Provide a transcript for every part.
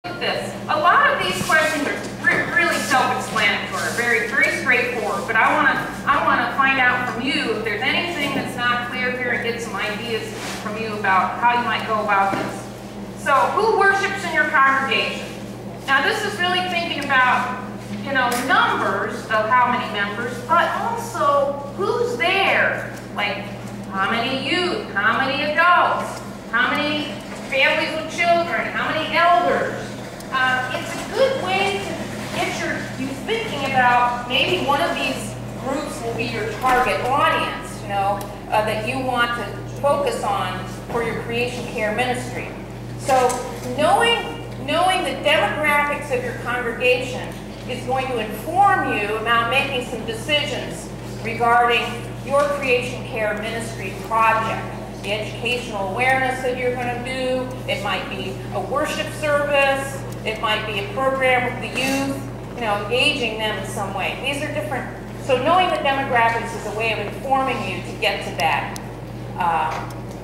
This. A lot of these questions are really self-explanatory, very straightforward. But I want to find out from you if there's anything that's not clear here and get some ideas from you about how you might go about this. So, who worships in your congregation? Now, this is really thinking about, you know, numbers of how many members, but also who's there. Like, how many youth? How many adults? How many families with children? How many elders? It's a good way to get you thinking about maybe one of these groups will be your target audience, you know, that you want to focus on for your creation care ministry. So knowing the demographics of your congregation is going to inform you about making some decisions regarding your creation care ministry project. The educational awareness that you're going to do, it might be a worship service, it might be a program with the youth, you know, engaging them in some way. These are different. So knowing the demographics is a way of informing you to get to that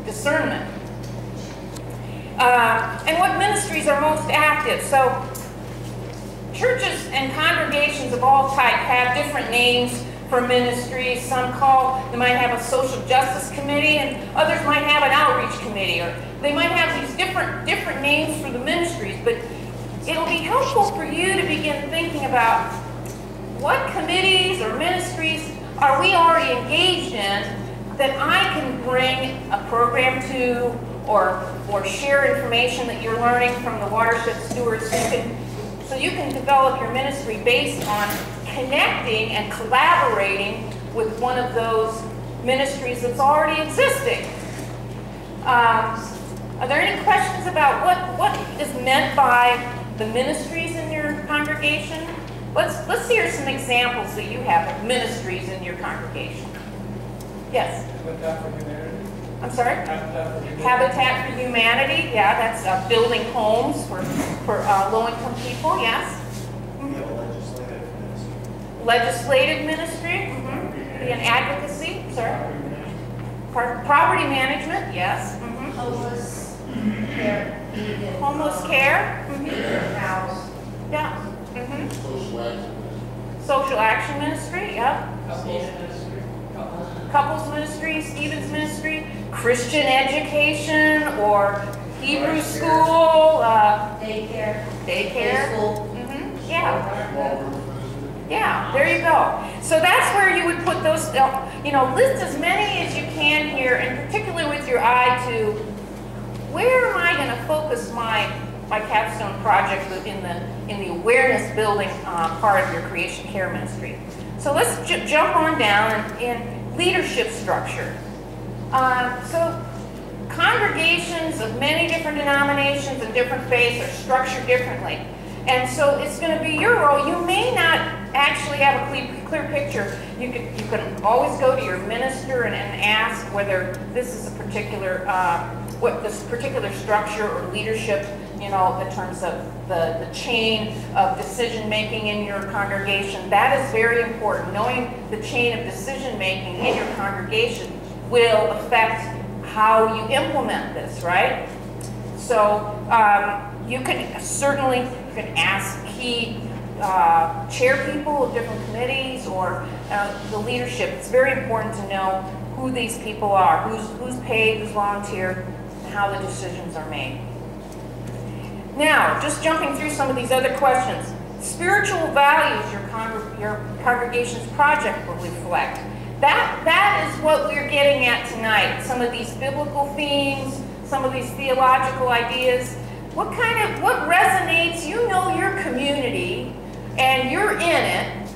discernment. And what ministries are most active? So churches and congregations of all type have different names for ministries. Some they might have a social justice committee, and others might have an outreach committee, or they might have these different names for the ministries. But it'll be helpful for you to begin thinking about what committees or ministries are we already engaged in that I can bring a program to, or share information that you're learning from the Watershed Stewards. So you can develop your ministry based on connecting and collaborating with one of those ministries that's already existing. Are there any questions about what is meant by the ministries in your congregation? Let's hear some examples that you have of ministries in your congregation. Yes? Habitat for Humanity. I'm sorry? Habitat for Humanity. Habitat for Humanity. Yeah, that's building homes for low-income people. Yes? We have a legislative ministry. Legislative ministry. Mm-hmm. And advocacy. Sorry. Property management. Yes. Mm-hmm. Homeless care. Homeless care. Mm-hmm. House. Yeah. Mm-hmm. Social action ministry. Social action ministry. Yeah. Couples ministry. Couples ministry, Stevens ministry, Christian education, or Hebrew school, Daycare. daycare. School. Mm-hmm. Yeah. Small group ministry. Yeah, there you go. So that's where you would put those, you know, list as many as you can here, and particularly with your eye to where am I going to focus my capstone project in the awareness building part of your creation care ministry. So let's jump on down in leadership structure. So congregations of many different denominations and different faiths are structured differently. And so it's going to be your role. You may not actually have a clear picture. You can always go to your minister and ask whether this is a particular, what this particular structure or leadership, you know, in terms of the chain of decision making in your congregation. That is very important. Knowing the chain of decision making in your congregation will affect how you implement this, right? So you can certainly ask key chair people of different committees or the leadership. It's very important to know who these people are, who's paid, who's volunteer, and how the decisions are made. Now, just jumping through some of these other questions. Spiritual values your congregation's project will reflect. That is what we're getting at tonight. Some of these biblical themes, some of these theological ideas. What resonates? You know your community, and you're in it.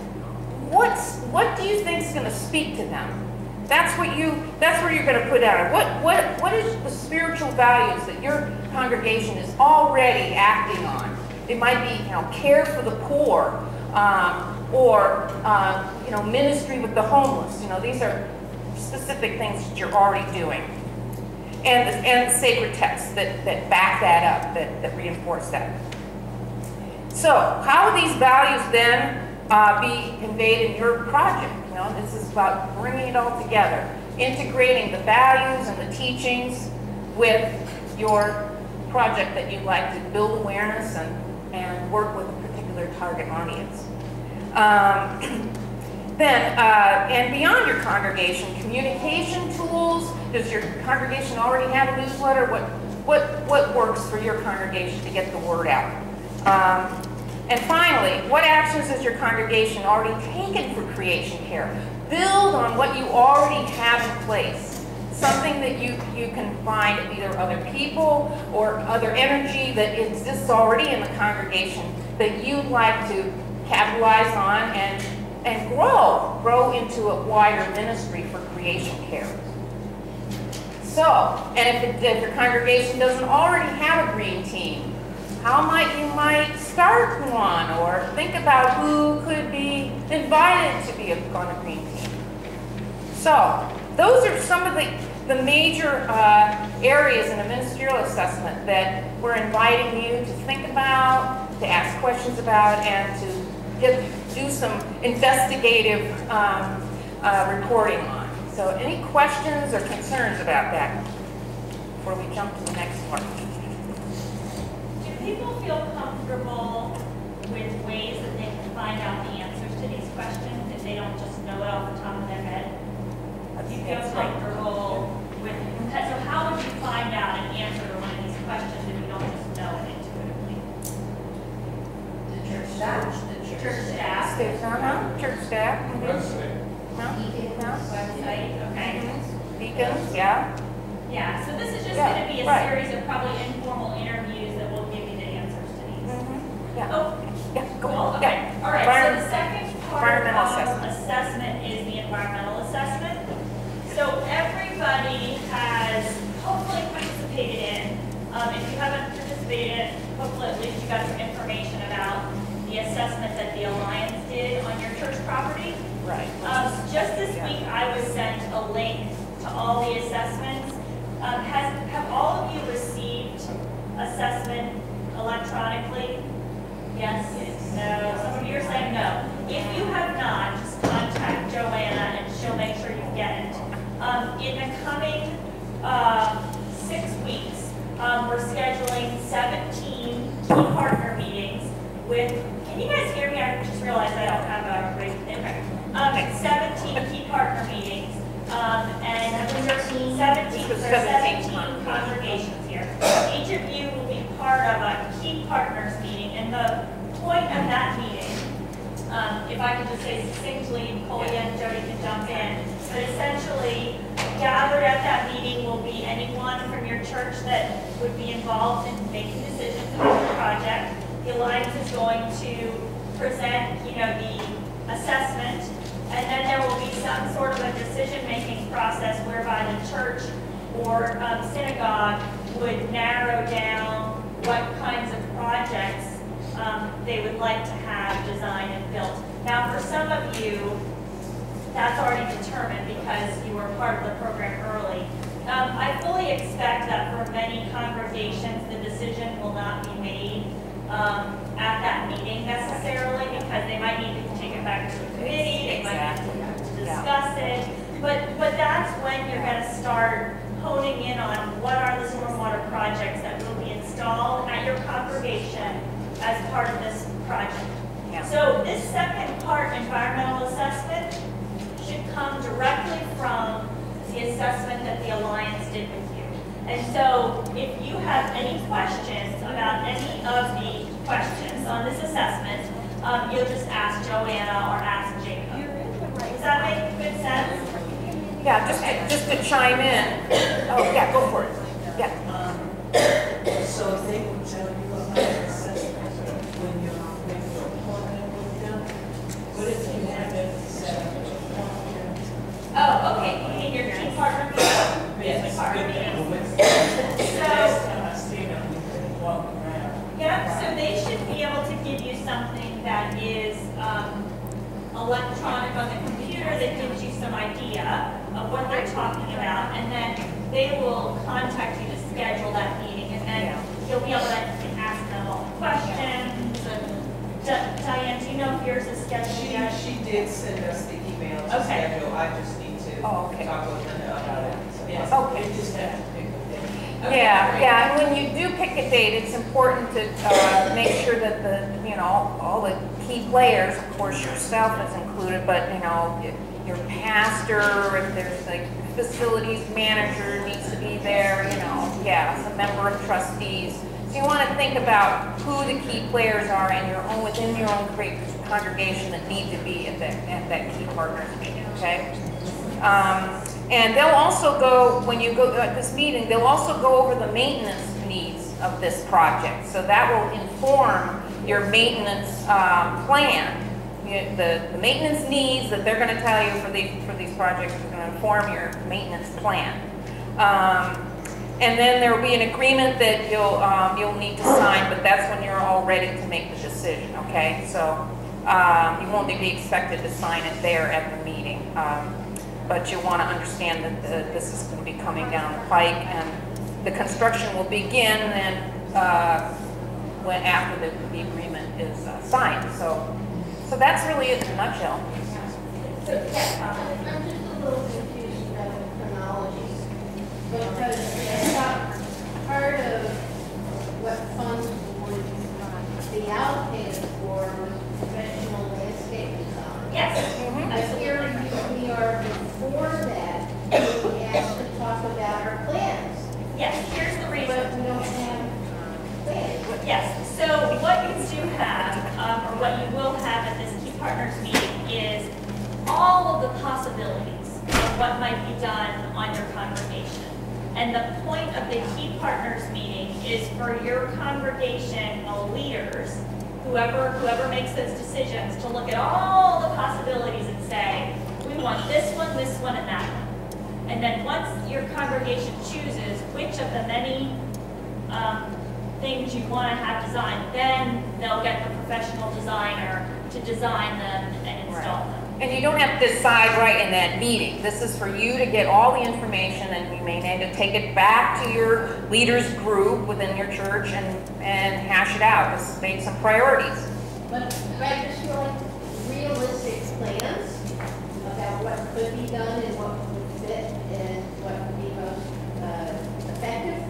What do you think is going to speak to them? That's where you're going to put out. What is the spiritual values that your congregation is already acting on? It might be, you know, care for the poor, or you know, ministry with the homeless. You know, these are specific things that you're already doing, and the sacred texts that back that up, that reinforce that. So, how will these values then be conveyed in your project? You know, this is about bringing it all together, integrating the values and the teachings with your project that you'd like to build awareness and and work with a particular target audience. And beyond your congregation, communication tools. Does your congregation already have a newsletter? What works for your congregation to get the word out? And finally, what actions has your congregation already taken for creation care? Build on what you already have in place. Something that you can find either other people or other energy that exists already in the congregation that you'd like to capitalize on and grow into a wider ministry for creation care. So, and if your congregation doesn't already have a green team, how might start one, or think about who could be invited to be on a green team. So, those are some of the major areas in a ministerial assessment that we're inviting you to think about, to ask questions about, and to do some investigative reporting on. So any questions or concerns about that before we jump to the next part? Do people feel comfortable with ways that they can find out the answers to these questions if they don't just know it off the top of their head? Do you feel comfortable with that? So how would you find out an answer to one of these questions if you don't just know it intuitively? The church staff. Church staff. Church staff. Website. Website, okay. Deacons, yeah. Yeah, so this is just Yeah, going to be a right. series of probably informal interviews that will give you the answers to these. Yeah. Oh, Yeah, go cool, on. okay. Yeah. All right, so the second part Environmental of assessment. assessment is the environmental assessment. So everybody has hopefully participated in. If you haven't participated, hopefully at least you got some information about the assessment that the Alliance did on your church property. Right. Just this week, I was sent a link to all the assessments. Have all of you received assessment electronically? Yes? No? Some of you are saying no. If you have not, just contact Joanna and she'll make sure you get it. In the coming 6 weeks, we're scheduling 17 key partner meetings with, can you guys hear me? I just realized I don't have a great, okay. 17 key partner meetings, and 17 congregations here. Each of you will be part of a key partners meeting, and the point of that meeting, if I can just say succinctly, Kolya and Jody can jump in, but essentially, gathered at that meeting will be anyone from your church that would be involved in making decisions about the project. The Alliance is going to present, the assessment, and then there will be some sort of a decision-making process whereby the church or synagogue would narrow down what kinds of projects they would like to have designed and built. Now, for some of you, that's already determined because you were part of the program early. I fully expect that for many congregations, the decision will not be made at that meeting necessarily, because they might need to take it back to the committee, they might need to discuss it. But that's when you're going to start honing in on what are the stormwater projects that will be installed at your congregation as part of this project. Yeah. So this second part, environmental assessment, should come directly from the assessment that the Alliance did with you. And so if you have any questions about any of the questions on this assessment, you'll just ask Joanna or ask Jacob. Does that make good sense? Yeah, just to chime in. Oh, yeah, go for it. Yeah. So if they would tell you about the assessment when you're appointment with them, what if you have it set up as a project? Oh, okay. You mean your key partner meeting? Yes. Key partner meeting. So last time I stayed on, we couldn't walk around. Yeah, so they should be able to give you something that is electronic on the computer that gives you some idea of what they're talking about, and then they will contact you to schedule that meeting, and then you'll be able to ask them all the questions. Diane, do you know if yours is scheduled yet? She did send us the email to schedule. I just need to talk with Linda about it. So Yes, Okay. we just have to pick a day. Yeah, and when you do pick a date, it's important to make sure that all the key players, of course yourself is included, but your pastor, if there's like facilities manager needs to be there, a member of trustees. So you want to think about who the key players are and within your own congregation that need to be at that key partners meeting, okay? And they'll also go, when you go at this meeting, they'll also go over the maintenance needs of this project. So that will inform your maintenance plan. The maintenance needs that they're going to tell you for these projects is going to inform your maintenance plan. And then there will be an agreement that you'll need to sign, but that's when you're all ready to make the decision, okay? So you won't be expected to sign it there at the meeting. But you want to understand that this is going to be coming down the pike, and the construction will begin after the agreement is signed. So that's really it in a nutshell. I'm just a little confused about the chronology, because I thought part of what funds would be allocated for professional landscape design. Yes. But here we are before that, we asked to talk about our plans, Yes, here's the reason. but we don't have plans. Yes, so what you do have, or what you will have at this key partners meeting is all of the possibilities of what might be done on your congregation. And the point of the key partners meeting is for your congregational leaders, whoever makes those decisions, to look at all the possibilities and say, we want this one, and that one. And then once your congregation chooses which of the many things you want to have designed, then they'll get the professional designer to design them and install them. And you don't have to decide right in that meeting. This is for you to get all the information, and you may need to take it back to your leaders group within your church and hash it out. Just make some priorities. But I just feel like realistic plans about what could be done and what would fit and what would be most effective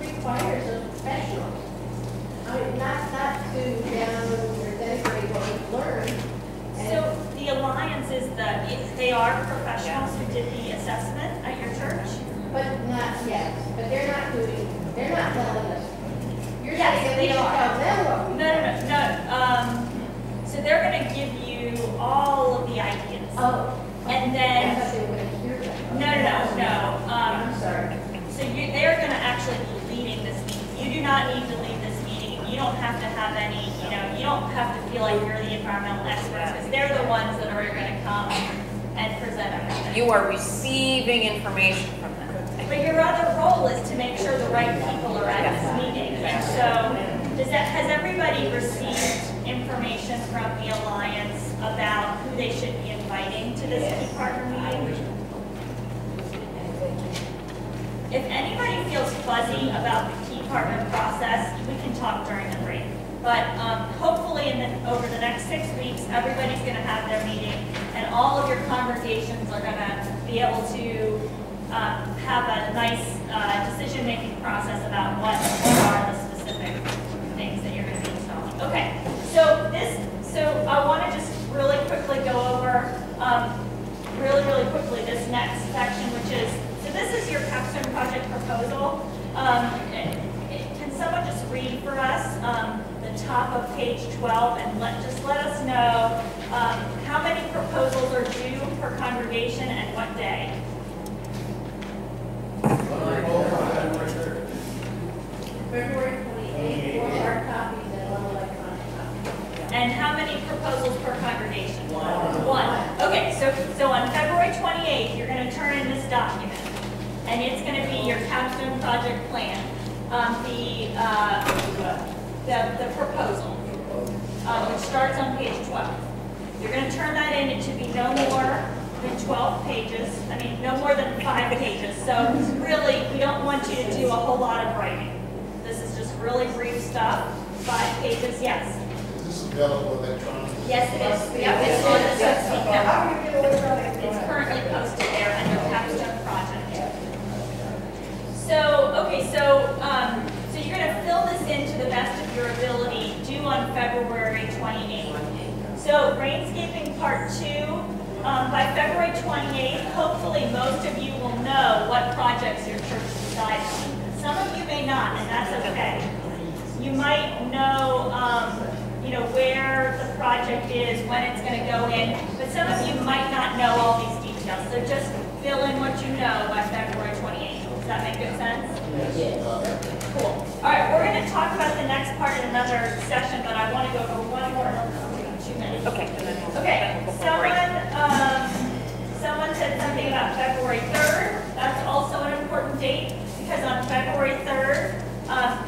requires those professionals. I mean, not to down or denigrate what we've learned. So the alliance is they are professionals who did the assessment at your church? But not yet. But they're not telling us. You're Yes, saying that they we should are. tell them what we No. So they're going to give you all of the ideas. Oh. And I then, thought they were going to hear that. no. I'm sorry. So they're going to actually be leading this meeting. You do not need to lead this meeting. You don't have to have any, you don't have to feel like you're the environmental experts, because they're the ones that are going to come and present everything. You are receiving information from them. But your other role is to make sure the right people are at this meeting. And so, has everybody received information from the Alliance about who they should be inviting to this key partner meeting? If anybody feels fuzzy about the key partner process, we can talk during the break. But hopefully over the next 6 weeks, everybody's going to have their meeting, and all of your congregations are going to be able to have a nice decision-making process about what are the specific things that you're going to be installing. Okay, so I want to just really quickly go over, really quickly, this next section, which is, so this is your capstone project proposal. Can someone just read for us the top of page 12 and let us know how many proposals are due per congregation and what day? February 28th, 4 hard copies and 1 electronic copy. And how many proposals per congregation? One. Okay, so on February 28th, you're going to turn in this document, and it's going to be your capstone project plan, the proposal, which starts on page 12. You're going to turn that in. It should be no more than 12 pages. I mean, no more than 5 pages. So really, we don't want you to do a whole lot of writing. This is just really brief stuff. 5 pages, yes. Is this available electronically? Yes, it is. Yep, it's on the Chesapeake network. It's currently posted there under capstone project. So due on February 28th. So Greenscaping Part 2, by February 28th, hopefully most of you will know what projects your church decided on. Some of you may not, and that's okay. You might know, where the project is, when it's going to go in, but some of you might not know all these details. So just fill in what you know by February 28th. Does that make good sense? Yes. Cool. All right, we're going to talk about the next part in another session, but I want to go over one more. 2 minutes. Okay. Okay. Someone said something about February 3rd. That's also an important date because on February 3rd,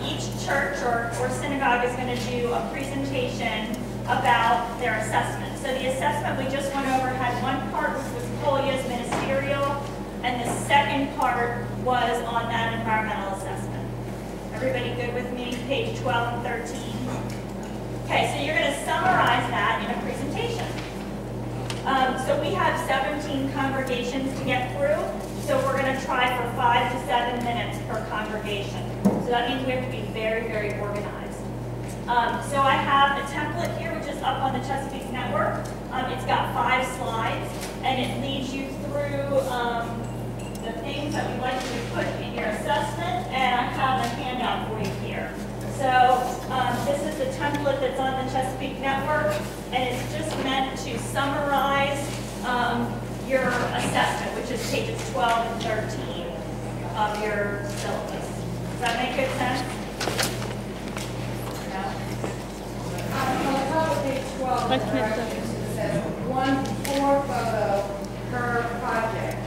each church or synagogue is going to do a presentation about their assessment. So the assessment we just went over had one part which was Kolya's ministerial, and the second part was on that environmental assessment. Everybody good with me? Page 12 and 13. Okay, so you're going to summarize that in a presentation. So we have 17 congregations to get through, so we're going to try for 5 to 7 minutes per congregation. So that means we have to be very, very organized. So I have a template here, which is up on the Chesapeake network. It's got 5 slides, and it leads you through the things that we'd like you to put in your assessment, and I have a handout for you here. So this is the template that's on the Chesapeake network, and it's just meant to summarize your assessment, which is pages 12 and 13 of your syllabus. Does that make good sense? On the top of page 12, the directions, it says 1 to 4 photo per project.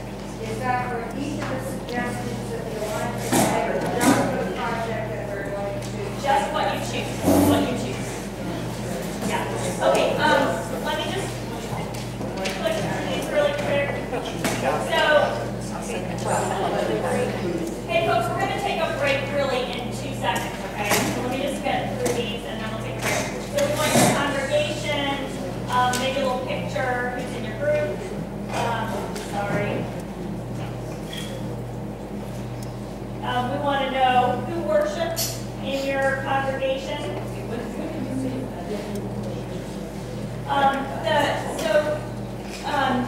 Is that for each of the suggestions that the Alliance has made, or just for the project that we're going to? Just what you choose. What you choose. Yeah. Okay. Let me just click through these really quick. Hey folks, we're going to take a break really in 2 seconds. Okay. So let me just get through these, and then we'll take a break. So we want your congregations, maybe a little picture, who's in your group. Sorry. We want to know who worships in your congregation.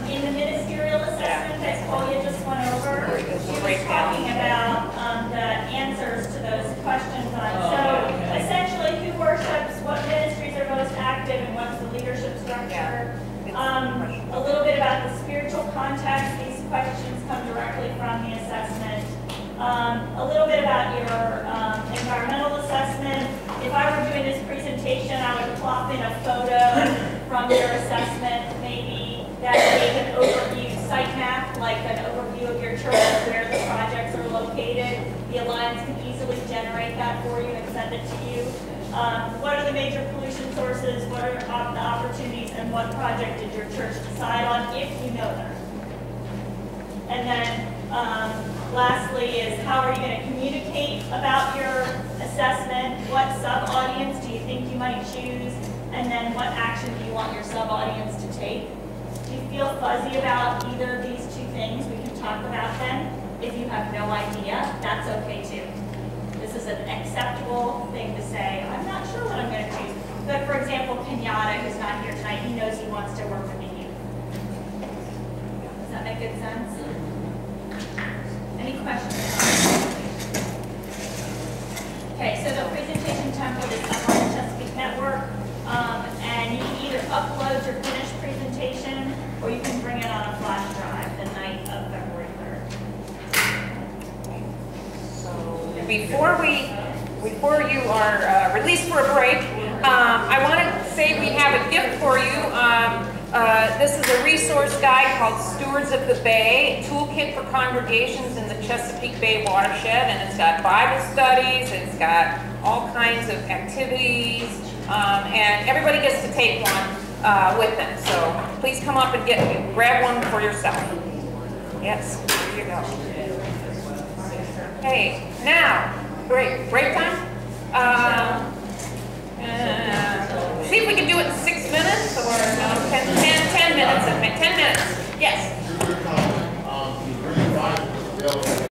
In the ministerial assessment that Kolya just went over, she was talking about the answers to those questions. So essentially, who worships, what ministries are most active, and what's the leadership structure. A little bit about the spiritual context. These questions come directly from the assessment. A little bit about your environmental assessment. If I were doing this presentation, I would plop in a photo from your assessment, maybe that gave an overview site map, like an overview of your church, where the projects are located. The Alliance can easily generate that for you and send it to you. What are the major pollution sources? What are the opportunities? And what project did your church decide on, if you know them? And then lastly is, how are you going to communicate about your assessment? What sub-audience do you think you might choose? And then what action do you want your sub-audience to take? If you feel fuzzy about either of these 2 things, we can talk about them. If you have no idea, that's okay too. This is an acceptable thing to say, I'm not sure what I'm going to choose. But for example, Kenyatta, who's not here tonight, he knows he wants to work with the youth. Does that make good sense? Any questions? Okay, so the presentation template is up on the Chesapeake network, and you can either upload your finished presentation, or you can bring it on a flash drive the night of February 3rd. So before you are released for a break, I want to say we have a gift for you. This is a resource guide called Stewards of the Bay, Toolkit for Congregations in the Chesapeake Bay Watershed, and it's got Bible studies, it's got all kinds of activities, and everybody gets to take one with them. So please come up and grab one for yourself. Yes, here you go. Hey, now, break time? See if we can do it in 6 minutes or 10 minutes. 10 minutes. Yes. Your comment, the Riverwise was available.